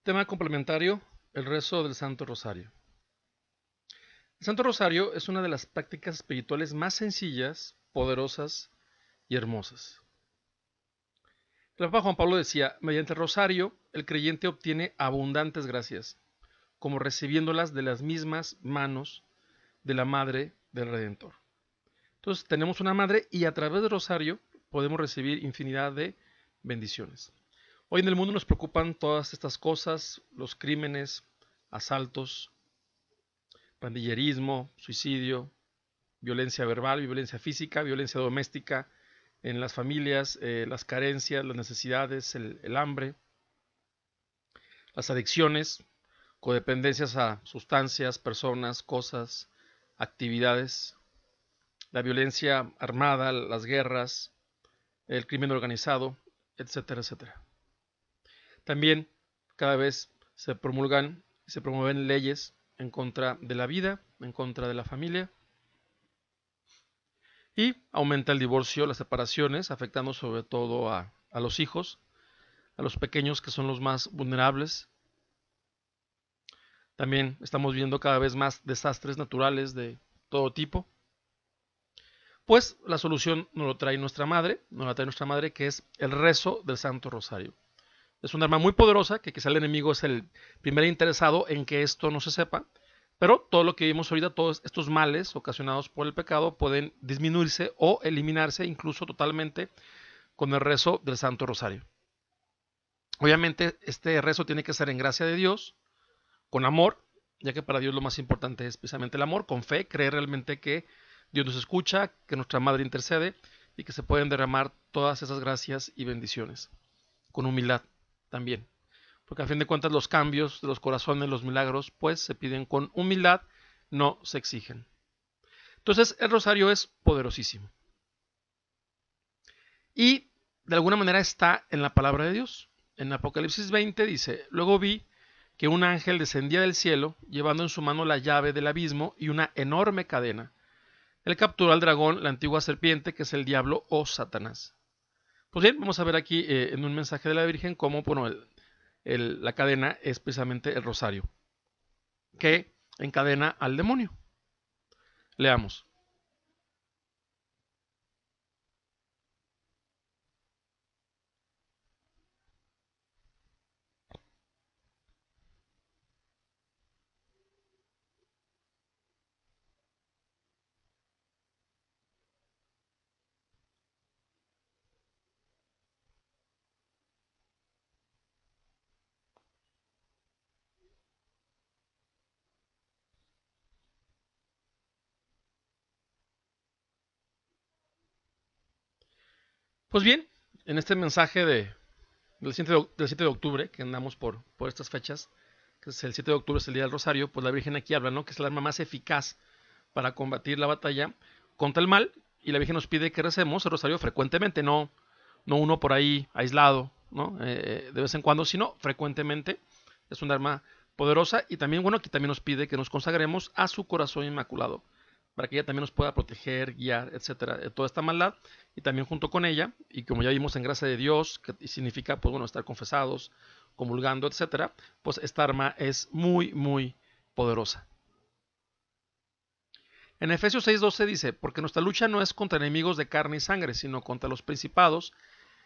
Tema complementario, el rezo del Santo Rosario. El Santo Rosario es una de las prácticas espirituales más sencillas, poderosas y hermosas. El Papa Juan Pablo decía, mediante el rosario, el creyente obtiene abundantes gracias, como recibiéndolas de las mismas manos de la Madre del Redentor. Entonces tenemos una madre y a través del rosario podemos recibir infinidad de bendiciones. Hoy en el mundo nos preocupan todas estas cosas, los crímenes, asaltos, pandillerismo, suicidio, violencia verbal, violencia física, violencia doméstica en las familias, las carencias, las necesidades, el hambre, las adicciones, codependencias a sustancias, personas, cosas, actividades, la violencia armada, las guerras, el crimen organizado, etcétera, etcétera. También cada vez se promulgan y se promueven leyes en contra de la vida, en contra de la familia, y aumenta el divorcio, las separaciones, afectando sobre todo a los hijos, a los pequeños que son los más vulnerables. También estamos viendo cada vez más desastres naturales de todo tipo. Pues la solución nos la trae nuestra madre, que es el rezo del Santo Rosario. Es un arma muy poderosa que quizá el enemigo es el primer interesado en que esto no se sepa, pero todo lo que vimos ahorita, todos estos males ocasionados por el pecado pueden disminuirse o eliminarse incluso totalmente con el rezo del Santo Rosario. Obviamente este rezo tiene que ser en gracia de Dios, con amor, ya que para Dios lo más importante es precisamente el amor, con fe, creer realmente que Dios nos escucha, que nuestra Madre intercede y que se pueden derramar todas esas gracias y bendiciones, con humildad también. Porque a fin de cuentas los cambios de los corazones, los milagros, pues se piden con humildad, no se exigen. Entonces el rosario es poderosísimo. Y de alguna manera está en la palabra de Dios. En Apocalipsis 20 dice, luego vi que un ángel descendía del cielo, llevando en su mano la llave del abismo y una enorme cadena. Él capturó al dragón, la antigua serpiente, que es el diablo o Satanás. Pues bien, vamos a ver aquí en un mensaje de la Virgen cómo bueno, la cadena es precisamente el rosario, que encadena al demonio. Leamos. Pues bien, en este mensaje del 7 de octubre, que andamos por estas fechas, que es el 7 de octubre, es el Día del Rosario, pues la Virgen aquí habla, ¿no? Que es el arma más eficaz para combatir la batalla contra el mal, y la Virgen nos pide que recemos el rosario frecuentemente, no uno por ahí aislado, ¿no? De vez en cuando, sino frecuentemente. Es un arma poderosa y también, bueno, aquí también nos pide que nos consagremos a su corazón inmaculado, para que ella también nos pueda proteger, guiar, etcétera, de toda esta maldad, y también junto con ella, y como ya vimos en gracia de Dios, que significa, pues bueno, estar confesados, comulgando, etcétera, pues esta arma es muy, muy poderosa. En Efesios 6:12 dice, porque nuestra lucha no es contra enemigos de carne y sangre, sino contra los principados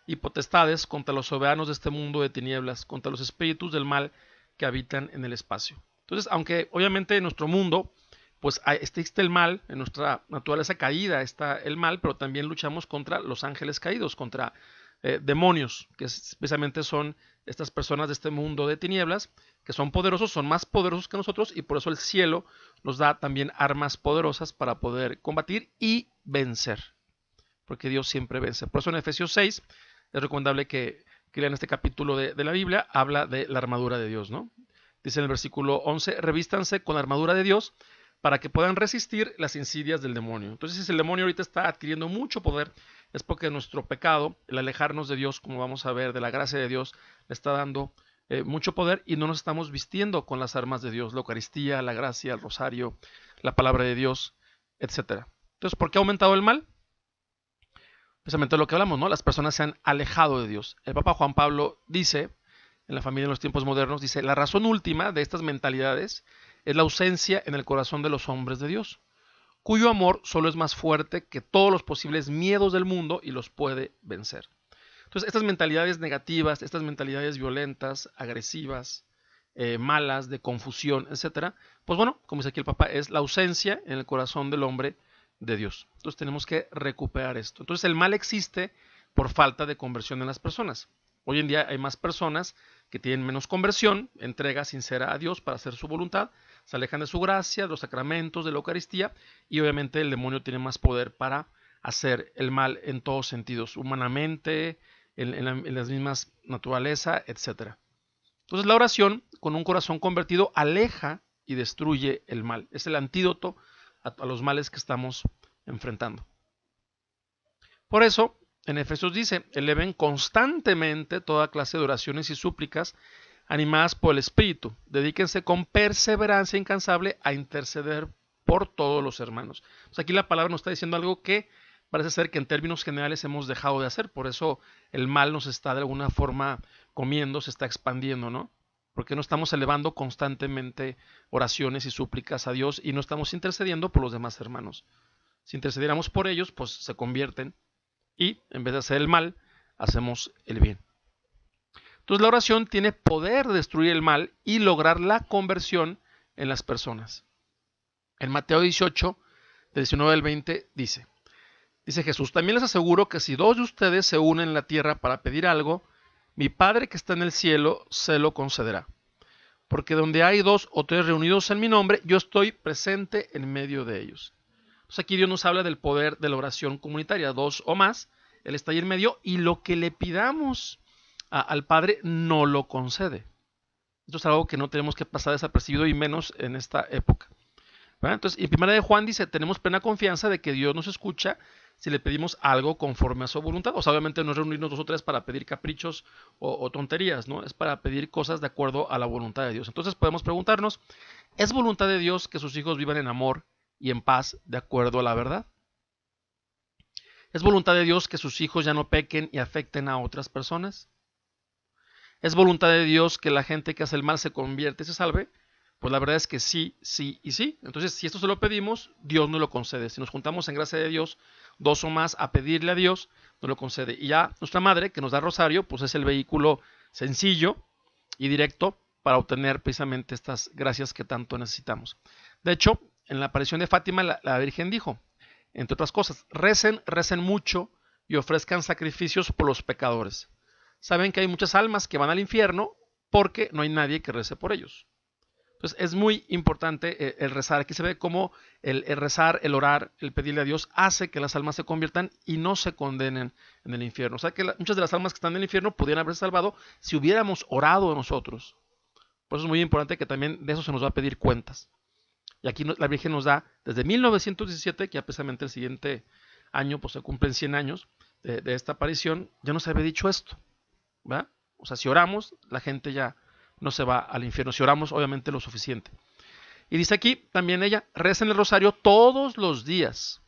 y potestades, contra los soberanos de este mundo de tinieblas, contra los espíritus del mal que habitan en el espacio. Entonces, aunque obviamente en nuestro mundo, pues existe el mal, en nuestra naturaleza caída está el mal, pero también luchamos contra los ángeles caídos, contra demonios, que especialmente son estas personas de este mundo de tinieblas, que son poderosos, son más poderosos que nosotros, y por eso el cielo nos da también armas poderosas para poder combatir y vencer, porque Dios siempre vence. Por eso en Efesios 6 es recomendable que lean este capítulo de la Biblia, habla de la armadura de Dios, ¿no? Dice en el versículo 11, revístanse con la armadura de Dios para que puedan resistir las insidias del demonio. Entonces, si el demonio ahorita está adquiriendo mucho poder, es porque nuestro pecado, el alejarnos de Dios, como vamos a ver, de la gracia de Dios, le está dando mucho poder y no nos estamos vistiendo con las armas de Dios, la Eucaristía, la gracia, el rosario, la palabra de Dios, etcétera. Entonces, ¿por qué ha aumentado el mal? Precisamente lo que hablamos, ¿no? Las personas se han alejado de Dios. El Papa Juan Pablo dice en la familia en los tiempos modernos, dice, la razón última de estas mentalidades es la ausencia en el corazón de los hombres de Dios, cuyo amor solo es más fuerte que todos los posibles miedos del mundo y los puede vencer. Entonces, estas mentalidades negativas, estas mentalidades violentas, agresivas, malas, de confusión, etcétera, pues bueno, como dice aquí el Papa, es la ausencia en el corazón del hombre de Dios. Entonces tenemos que recuperar esto. Entonces el mal existe por falta de conversión en las personas. Hoy en día hay más personas que tienen menos conversión, entrega sincera a Dios para hacer su voluntad, se alejan de su gracia, de los sacramentos, de la Eucaristía, y obviamente el demonio tiene más poder para hacer el mal en todos sentidos, humanamente, en las mismas naturaleza, etc. Entonces la oración con un corazón convertido aleja y destruye el mal. Es el antídoto a los males que estamos enfrentando. Por eso, en Efesios dice, eleven constantemente toda clase de oraciones y súplicas animadas por el Espíritu. Dedíquense con perseverancia incansable a interceder por todos los hermanos. Pues aquí la palabra nos está diciendo algo que parece ser que en términos generales hemos dejado de hacer. Por eso el mal nos está de alguna forma comiendo, se está expandiendo, ¿no? Porque no estamos elevando constantemente oraciones y súplicas a Dios y no estamos intercediendo por los demás hermanos. Si intercediéramos por ellos, pues se convierten y en vez de hacer el mal, hacemos el bien. Entonces la oración tiene poder de destruir el mal y lograr la conversión en las personas. En Mateo 18, del 19 al 20, dice Jesús, también les aseguro que si dos de ustedes se unen en la tierra para pedir algo, mi Padre que está en el cielo se lo concederá. Porque donde hay dos o tres reunidos en mi nombre, yo estoy presente en medio de ellos. Entonces aquí Dios nos habla del poder de la oración comunitaria, dos o más, Él está ahí en medio y lo que le pidamos al Padre no lo concede. Esto es algo que no tenemos que pasar desapercibido y menos en esta época. ¿Verdad? Entonces, en 1 de Juan dice, tenemos plena confianza de que Dios nos escucha si le pedimos algo conforme a su voluntad. O sea, obviamente no es reunirnos nosotros para pedir caprichos o tonterías, ¿no? Es para pedir cosas de acuerdo a la voluntad de Dios. Entonces podemos preguntarnos, ¿es voluntad de Dios que sus hijos vivan en amor y en paz de acuerdo a la verdad? ¿Es voluntad de Dios que sus hijos ya no pequen y afecten a otras personas? ¿Es voluntad de Dios que la gente que hace el mal se convierte y se salve? Pues la verdad es que sí, sí y sí. Entonces, si esto se lo pedimos, Dios nos lo concede. Si nos juntamos en gracia de Dios, dos o más, a pedirle a Dios, nos lo concede. Y ya nuestra madre, que nos da rosario, pues es el vehículo sencillo y directo para obtener precisamente estas gracias que tanto necesitamos. De hecho, en la aparición de Fátima, la Virgen dijo, entre otras cosas, recen, recen mucho y ofrezcan sacrificios por los pecadores. Saben que hay muchas almas que van al infierno porque no hay nadie que rece por ellos. Entonces es muy importante el rezar. Aquí se ve cómo el rezar, el orar, el pedirle a Dios hace que las almas se conviertan y no se condenen en el infierno. O sea que muchas de las almas que están en el infierno pudieran haberse salvado si hubiéramos orado nosotros. Por eso es muy importante que también de eso se nos va a pedir cuentas. Y aquí la Virgen nos da desde 1917, que ya precisamente el siguiente año pues se cumplen 100 años de esta aparición, ya nos había dicho esto. ¿Verdad? O sea, si oramos, la gente ya no se va al infierno. Si oramos, obviamente, lo suficiente. Y dice aquí también ella, recen el rosario todos los días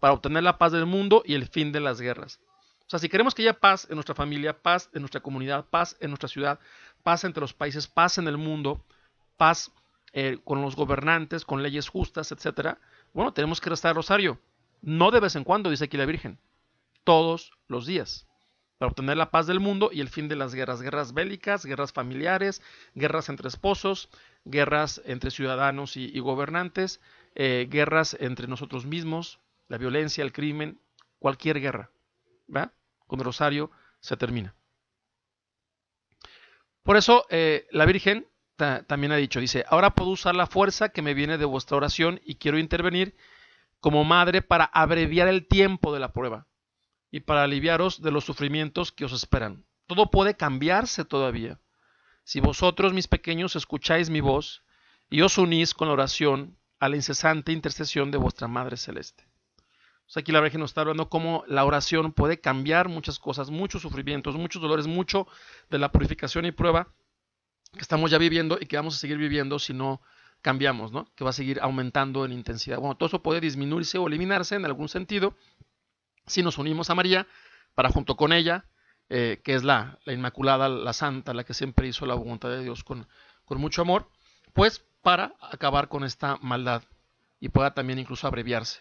para obtener la paz del mundo y el fin de las guerras. O sea, si queremos que haya paz en nuestra familia, paz en nuestra comunidad, paz en nuestra ciudad, paz entre los países, paz en el mundo, paz con los gobernantes, con leyes justas, etcétera, bueno, tenemos que rezar el rosario. No de vez en cuando, dice aquí la Virgen, todos los días, para obtener la paz del mundo y el fin de las guerras, guerras bélicas, guerras familiares, guerras entre esposos, guerras entre ciudadanos y gobernantes, guerras entre nosotros mismos, la violencia, el crimen, cualquier guerra. ¿Va? Con el rosario se termina. Por eso la Virgen también ha dicho, dice, ahora puedo usar la fuerza que me viene de vuestra oración y quiero intervenir como madre para abreviar el tiempo de la prueba y para aliviaros de los sufrimientos que os esperan. Todo puede cambiarse todavía. Si vosotros, mis pequeños, escucháis mi voz y os unís con la oración a la incesante intercesión de vuestra Madre Celeste. O sea, aquí la Virgen nos está hablando cómo la oración puede cambiar muchas cosas, muchos sufrimientos, muchos dolores, mucho de la purificación y prueba que estamos ya viviendo y que vamos a seguir viviendo si no cambiamos, ¿no? Que va a seguir aumentando en intensidad. Bueno, todo eso puede disminuirse o eliminarse en algún sentido si nos unimos a María para junto con ella que es la Inmaculada, la Santa, la que siempre hizo la voluntad de Dios con mucho amor, pues para acabar con esta maldad y pueda también incluso abreviarse.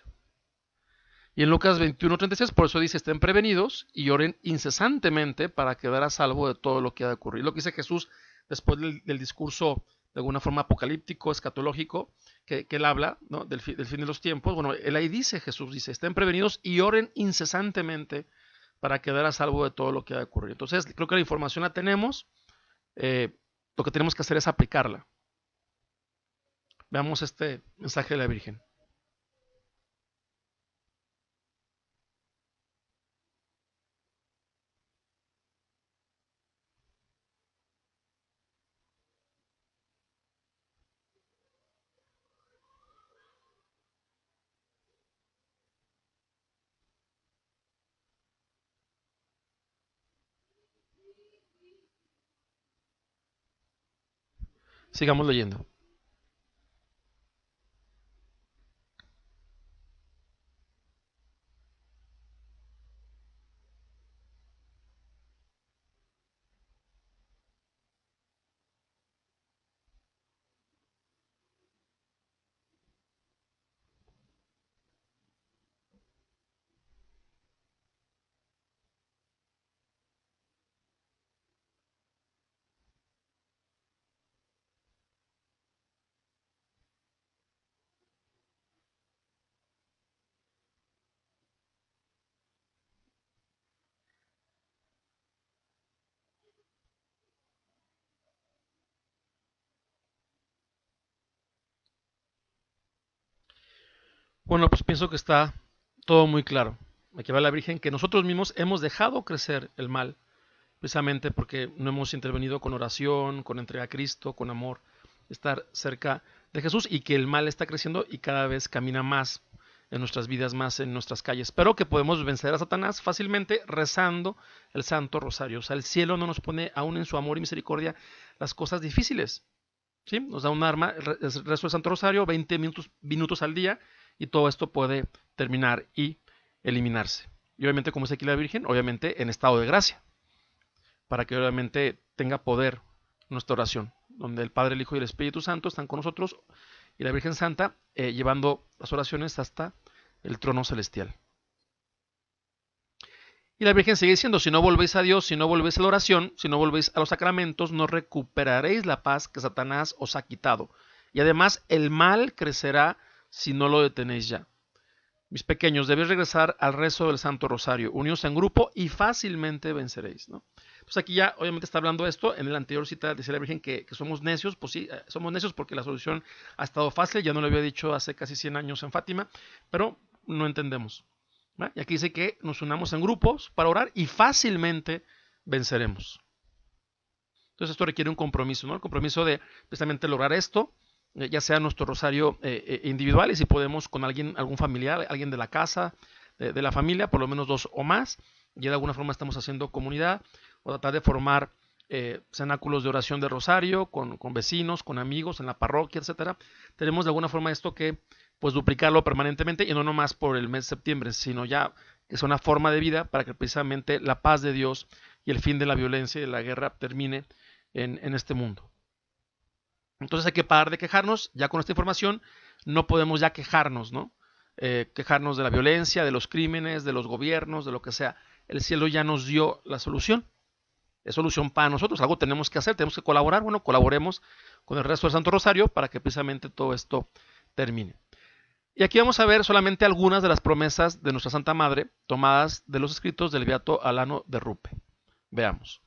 Y en Lucas 21:36, por eso dice, estén prevenidos y oren incesantemente para quedar a salvo de todo lo que ha de ocurrir. Lo que dice Jesús después del discurso de alguna forma apocalíptico, escatológico, que él habla, ¿no? del fin de los tiempos. Bueno, él ahí dice, Jesús dice, estén prevenidos y oren incesantemente para quedar a salvo de todo lo que ha de ocurrir. Entonces, creo que la información la tenemos, lo que tenemos que hacer es aplicarla. Veamos este mensaje de la Virgen. Sigamos leyendo. Bueno, pues pienso que está todo muy claro. Aquí va la Virgen que nosotros mismos hemos dejado crecer el mal, precisamente porque no hemos intervenido con oración, con entrega a Cristo, con amor, estar cerca de Jesús y que el mal está creciendo y cada vez camina más en nuestras vidas, más en nuestras calles. Pero que podemos vencer a Satanás fácilmente rezando el Santo Rosario. O sea, el cielo no nos pone aún en su amor y misericordia las cosas difíciles. ¿Sí? Nos da un arma, el rezo del Santo Rosario, 20 minutos al día, y todo esto puede terminar y eliminarse. Y obviamente, como es aquí la Virgen, obviamente en estado de gracia, para que obviamente tenga poder nuestra oración, donde el Padre, el Hijo y el Espíritu Santo están con nosotros, y la Virgen Santa llevando las oraciones hasta el trono celestial. Y la Virgen sigue diciendo, si no volvéis a Dios, si no volvéis a la oración, si no volvéis a los sacramentos, no recuperaréis la paz que Satanás os ha quitado. Y además el mal crecerá si no lo detenéis ya. Mis pequeños, debéis regresar al rezo del Santo Rosario, unidos en grupo y fácilmente venceréis, ¿no? Entonces aquí ya obviamente está hablando esto. En el anterior cita decía la Virgen que somos necios. Pues sí, somos necios porque la solución ha estado fácil. Ya no lo había dicho hace casi 100 años en Fátima, pero no entendemos. ¿Va? Y aquí dice que nos unamos en grupos para orar y fácilmente venceremos. Entonces esto requiere un compromiso, ¿no? El compromiso de precisamente lograr esto, ya sea nuestro rosario individual y si podemos con alguien, algún familiar, alguien de la casa, de la familia, por lo menos 2 o más, y de alguna forma estamos haciendo comunidad o tratar de formar cenáculos de oración de rosario con vecinos, con amigos en la parroquia, etcétera. Tenemos de alguna forma esto que pues duplicarlo permanentemente y no nomás por el mes de septiembre, sino ya que sea una forma de vida para que precisamente la paz de Dios y el fin de la violencia y de la guerra termine en este mundo. Entonces hay que parar de quejarnos. Ya con esta información no podemos ya quejarnos, ¿no? Quejarnos de la violencia, de los crímenes, de los gobiernos, de lo que sea. El cielo ya nos dio la solución. Es solución para nosotros. Algo tenemos que hacer, tenemos que colaborar. Bueno, colaboremos con el resto del Santo Rosario para que precisamente todo esto termine. Y aquí vamos a ver solamente algunas de las promesas de nuestra Santa Madre tomadas de los escritos del Beato Alano de Rupe. Veamos.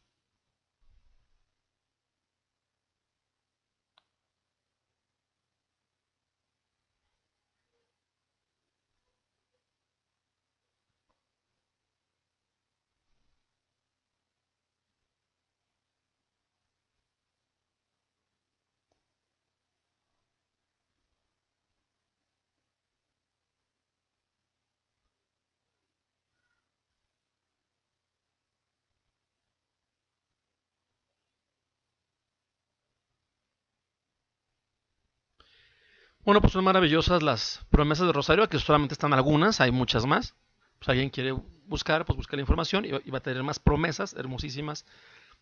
Bueno, pues son maravillosas las promesas de Rosario. Aquí solamente están algunas, hay muchas más. pues alguien quiere buscar, pues busca la información y va a tener más promesas hermosísimas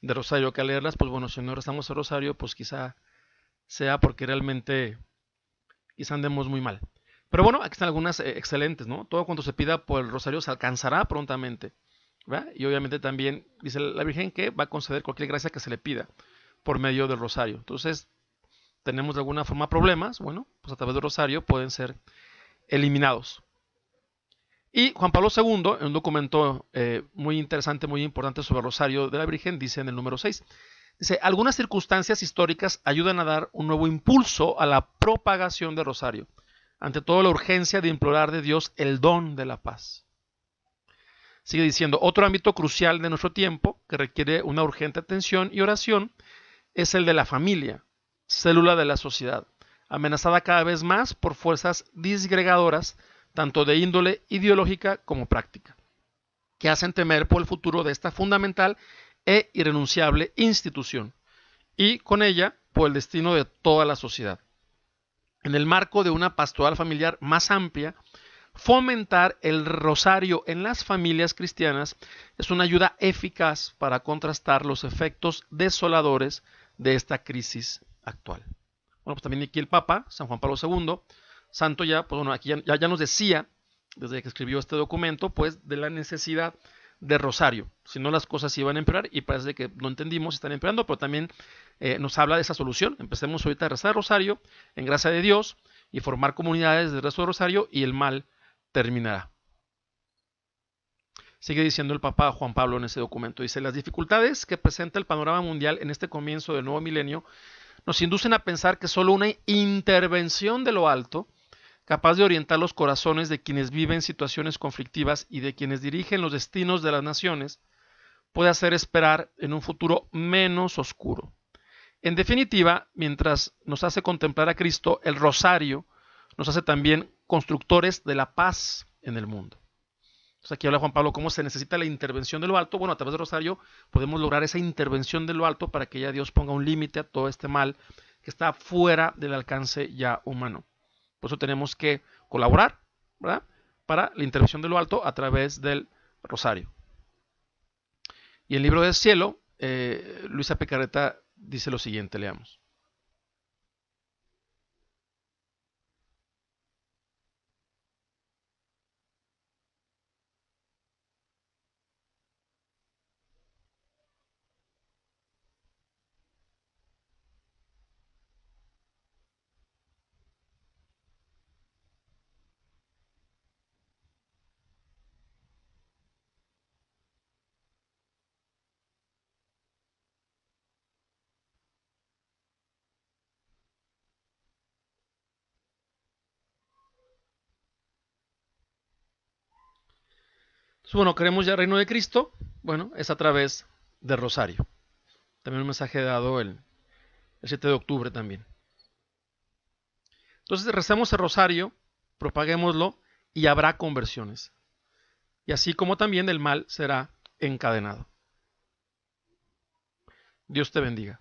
de rosario que al leerlas, pues bueno, si no rezamos el rosario, pues quizá sea porque realmente quizá andemos muy mal. Pero bueno, aquí están algunas excelentes, ¿no? Todo cuanto se pida por el rosario se alcanzará prontamente, ¿verdad? Y obviamente también dice la Virgen que va a conceder cualquier gracia que se le pida por medio del rosario. Entonces, tenemos de alguna forma problemas, bueno, pues a través del rosario pueden ser eliminados. Y Juan Pablo II, en un documento muy interesante, muy importante sobre el rosario de la Virgen, dice en el número 6, dice, algunas circunstancias históricas ayudan a dar un nuevo impulso a la propagación del rosario. Ante todo, la urgencia de implorar de Dios el don de la paz. Sigue diciendo, otro ámbito crucial de nuestro tiempo que requiere una urgente atención y oración es el de la familia, célula de la sociedad, amenazada cada vez más por fuerzas disgregadoras, tanto de índole ideológica como práctica, que hacen temer por el futuro de esta fundamental e irrenunciable institución, y con ella por el destino de toda la sociedad. En el marco de una pastoral familiar más amplia, fomentar el rosario en las familias cristianas es una ayuda eficaz para contrastar los efectos desoladores de esta crisis actual. Bueno, pues también aquí el Papa, San Juan Pablo II, santo ya, pues bueno, aquí ya nos decía, desde que escribió este documento, pues de la necesidad de rosario. Si no, las cosas iban a empeorar y parece que no entendimos si están empeorando, pero también nos habla de esa solución. Empecemos ahorita a rezar rosario en gracia de Dios y formar comunidades de rezo de rosario y el mal terminará. Sigue diciendo el Papa Juan Pablo en ese documento. Dice, las dificultades que presenta el panorama mundial en este comienzo del nuevo milenio nos inducen a pensar que solo una intervención de lo alto, capaz de orientar los corazones de quienes viven situaciones conflictivas y de quienes dirigen los destinos de las naciones, puede hacer esperar en un futuro menos oscuro. En definitiva, mientras nos hace contemplar a Cristo, el rosario nos hace también constructores de la paz en el mundo. Entonces aquí habla Juan Pablo cómo se necesita la intervención de lo alto. Bueno, a través del rosario podemos lograr esa intervención de lo alto para que ya Dios ponga un límite a todo este mal que está fuera del alcance ya humano. Por eso tenemos que colaborar, ¿verdad?, para la intervención de lo alto a través del rosario. Y el libro del cielo, Luisa Picarreta dice lo siguiente, leamos. Entonces, bueno, queremos ya el reino de Cristo. Bueno, es a través del rosario. También un mensaje dado el 7 de octubre también. Entonces, recemos el rosario, propaguémoslo y habrá conversiones. Y así como también el mal será encadenado. Dios te bendiga.